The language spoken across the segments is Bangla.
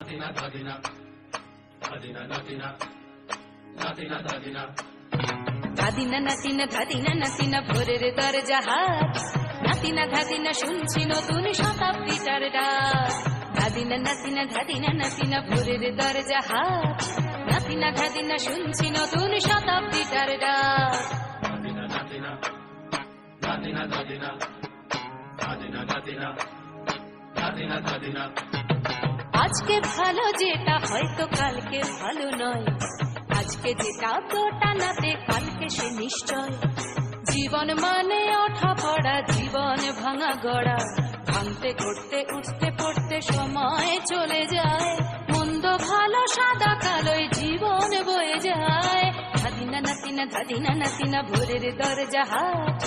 ধাদিনা নাতিনা ধাদিনা নাতিনা ভোরের দরজা হাত, নাতিনা ধাদিনা শুনছি নতুন শতাব্দীটার ডাক। ধাদিনা নাতিনা ধাদিনা নাতিনা ভোরের দরজা হাত, নাতিনা ধাদিনা শুনছি নতুন শতাব্দীটার ডাক। আজকে ভালো যেটা হয়তো কালকে ভালো নয়, আজকে যেটা তোটা নাতে কালকে সে নিশ্চয়। জীবন মানে ওঠা পড়া, জীবন ভাঙা গড়া, ভাঙতে করতে উঠতে পড়তে সময় চলে যায়। মন্দ ভালো সাদা কালোয় জীবন বয়ে যায়। ধাদিনা নাতিনা ধাদিনা নাতিনা ভোরের দরজা হাট,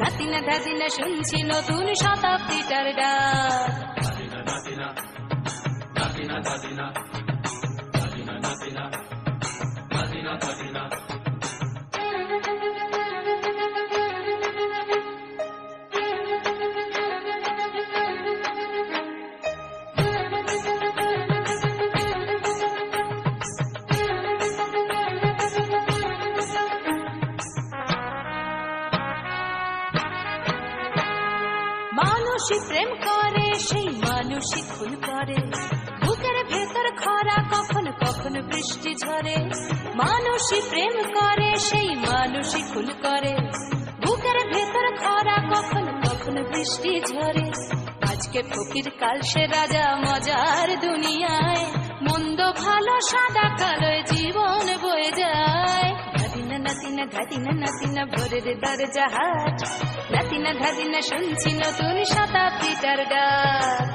নাতিনা ধাদিনা শুনছি নতুন শতাব্দীটার ডাক। মানুষই প্রেম করে সেই মানুষই খুন করে, বুকের ভেতর খরা কখনো কখনো বৃষ্টি ঝরে। মানুষই প্রেম করে সেই মানুষই খুন করে, বুকের ভেতর খরা কখনো কখনো বৃষ্টি ঝরে। আজকে ফকির কাল সে রাজা মজার দুনিয়ায়, মন্দ ভালো সাদা কালোয় জীবন বয়ে যায়। ধাদিনা নাতিনা ধাদিনা নাতিনা ভোরের দরজা হাট, নাতিনা ধাদিনা শুনছি নতুন শতাব্দীটার ডাক।